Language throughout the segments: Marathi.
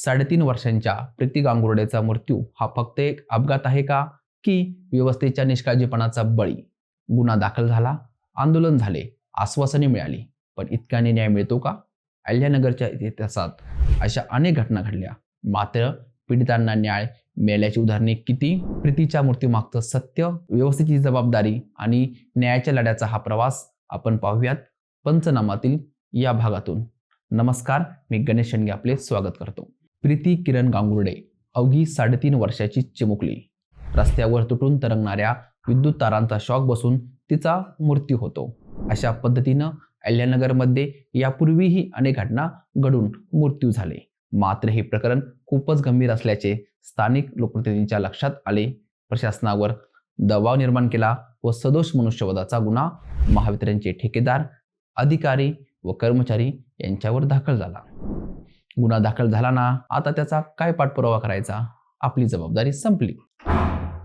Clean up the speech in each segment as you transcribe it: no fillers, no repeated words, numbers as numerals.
3.5 वर्षांच्या प्रीती गांगुर्डेचा मृत्यू हा फक्त एक अपघात आहे का, की व्यवस्थेच्या निष्काळजीपणाचा बळी? गुन्हा दाखल झाला, आंदोलन झाले, आश्वासने मिळाली, पण इतकाने न्याय मिळतो का? अहिल्यानगरच्या इतिहासात अशा अनेक घटना घडल्या, मात्र पीडितांना न्याय मिळाल्याची उदाहरणे किती? प्रीतीच्या मृत्यूमागचं सत्य, व्यवस्थेची जबाबदारी आणि न्यायाच्या लढ्याचा हा प्रवास आपण पाहूयात पंचनामातील या भागातून. नमस्कार, मी गणेश शेंडगे आपले स्वागत करतो. प्रीती किरण गांगुर्डे अवघी 3.5 वर्षाची चिमुकली. रस्त्यावर तुटून तरंगणाऱ्या विद्युत तारांचा शॉक बसून तिचा मृत्यू होतो. अशा पद्धतीनं अहिल्यानगरमध्ये यापूर्वीही अनेक घटना घडून मृत्यू झाले. मात्र हे प्रकरण खूपच गंभीर असल्याचे स्थानिक लोकप्रतिनिधींच्या लक्षात आले. प्रशासनावर दबाव निर्माण केला व सदोष मनुष्यवधाचा गुन्हा महावितरणचे ठेकेदार, अधिकारी व कर्मचारी यांच्यावर दाखल झाला. गुन्हा दाखल झाला ना, आता त्याचा काय पाठपुरावा करायचा? आपली जबाबदारी संपली.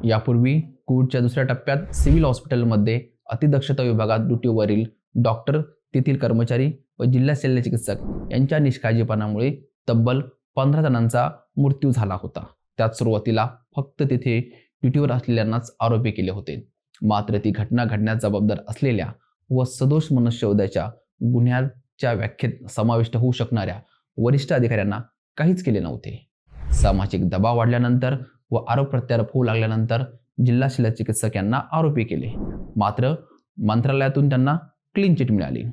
यापूर्वी कोविडच्या दुसऱ्या टप्प्यात सिव्हिल हॉस्पिटलमध्ये अतिदक्षता विभागात ड्युटीवरील डॉक्टर, तेथील कर्मचारी व जिल्हा शल्य चिकित्सक यांच्या निष्काळजीपणामुळे तब्बल 15 जणांचा मृत्यू झाला होता. त्यात सुरुवातीला फक्त तेथे ड्युटीवर असलेल्यांनाच आरोपी केले होते. मात्र ती घटना घडण्यास जबाबदार असलेल्या व सदोष मनुष्यवधाच्या गुन्ह्याच्या व्याख्येत समाविष्ट होऊ शकणाऱ्या वरिष्ठ अधिकाऱ्यांना काहीच केले नव्हते. सामाजिक दबाव वाढल्यानंतर व आरोप प्रत्यारोप होऊ लागल्यानंतर जिल्हा शल्य चिकित्सक यांना आरोपी केले. मात्र मंत्रालयातून त्यांना क्लीन चिट मिळाली.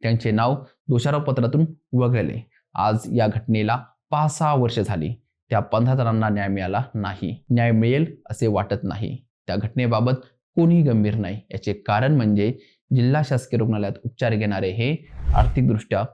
त्यांचे नाव दोषारोपपत्रातून वगळले. आज या घटनेला 5-6 वर्षे झाली. त्या 15 जणांना न्याय मिळाला नाही. न्याय मिळेल असे वाटत नाही. त्या घटनेबाबत कोणीही गंभीर नाही. याचे कारण म्हणजे जिल्हा शासकीय रुग्णालयात उपचार घेणारे हे आर्थिकदृष्ट्या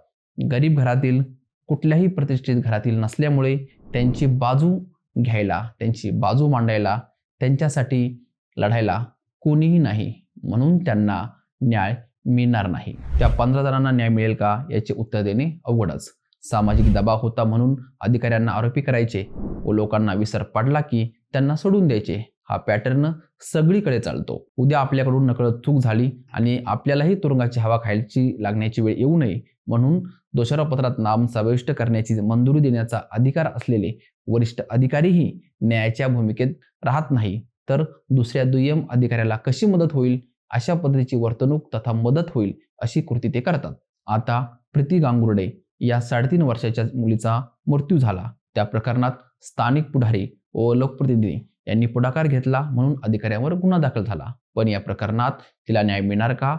गरीब घरातील, कुठल्याही प्रतिष्ठित घरातील नसल्यामुळे त्यांची बाजू घ्यायला, त्यांची बाजू मांडायला, त्यांच्यासाठी लढायला कोणीही नाही. म्हणून त्यांना न्याय मिळणार नाही. त्या 15 जणांना न्याय मिळेल का याचे उत्तर देणे अवघडच. सामाजिक दबाव होता म्हणून अधिकाऱ्यांना आरोपी करायचे व लोकांना विसर पडला की त्यांना सोडून द्यायचे. हा पॅटर्न सगळीकडे चालतो. उद्या आपल्याकडून नकळत चूक झाली आणि आपल्यालाही तुरुंगाची हवा खायची लागण्याची वेळ येऊ नये म्हणून दोषारोपपत्रात नाम समाविष्ट करण्याची मंजुरी देण्याचा अधिकार असलेले वरिष्ठ अधिकारीही न्यायाच्या भूमिकेत राहत नाही, तर दुसऱ्या दुय्यम अधिकाऱ्याला कशी मदत होईल अशा पद्धतीची वर्तणूक तथा मदत होईल अशी कृती ते करतात. आता प्रीती गांगुर्डे या 3.5 वर्षाच्या मुलीचा मृत्यू झाला. त्या प्रकरणात स्थानिक पुढारी व लोकप्रतिनिधी यांनी पुढाकार घेतला म्हणून अधिकाऱ्यांवर गुन्हा दाखल झाला. पण या प्रकरणात तिला न्याय मिळणार का?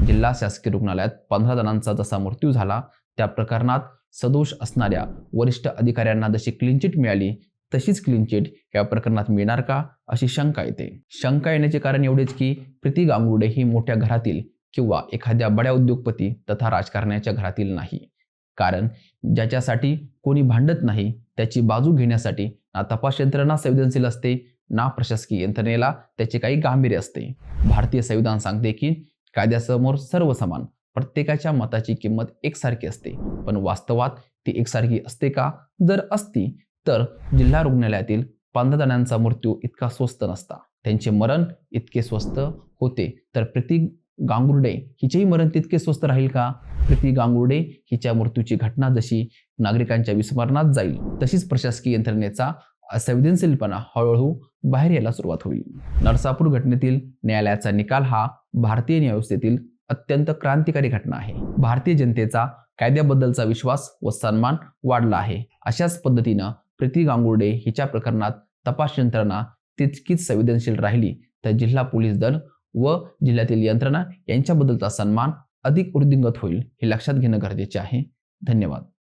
जिल्हा शासकीय रुग्णालयात 15 जणांचा जसा मृत्यू झाला, त्या प्रकरणात सदोष असणाऱ्या वरिष्ठ अधिकाऱ्यांना जशी क्लीन चिट मिळाली तशीच क्लीन चिट या प्रकरणात मिळणार का अशी शंका येते. शंका येण्याचे कारण एवढेच की प्रीती गांगुर्डे ही मोठ्या घरातील किंवा एखाद्या बड्या उद्योगपती तथा राजकारण्याच्या घरातील नाही. कारण ज्याच्यासाठी कोणी भांडत नाही त्याची बाजू घेण्यासाठी ना तपास यंत्रणा संवेदनशील असते, ना प्रशासकीय यंत्रणेला त्याचे काही गांभीर्य असते. भारतीय संविधान सांगते की कायद्यासमोर सर्व समान, प्रत्येकाच्या मताची किंमत एकसारखी असते. पण वास्तवात ती एकसारखी असते का? जर असती तर जिल्हा रुग्णालयातील 15 जणांचा मृत्यू इतका स्वस्त नसता. त्यांचे मरण इतके स्वस्त होते तर प्रीती गांगुर्डे हिचेही मरण तितके स्वस्त राहील का? प्रीती गांगुर्डे हिच्या मृत्यूची घटना जशी नागरिकांच्या विस्मरणात जाईल तशीच प्रशासकीय यंत्रणेचा असंवेदनशीलपणा हळूहळू बाहेर यायला सुरुवात होईल. नरसापूर घटनेतील न्यायालयाचा निकाल हा भारतीय न्यायव्यवस्थेतील अत्यंत क्रांतिकारी घटना आहे. भारतीय जनतेचा कायद्याबद्दलचा विश्वास व सन्मान वाढला आहे. अशाच पद्धतीनं प्रीती गांगुर्डे हिच्या प्रकरणात तपास यंत्रणा तितकीच संवेदनशील राहिली तर जिल्हा पोलीस दल व जिल्ह्यातील यंत्रणा यांच्याबद्दलचा सन्मान अधिक वृद्धिंगत होईल. हे लक्षात घेणं गरजेचे आहे. धन्यवाद.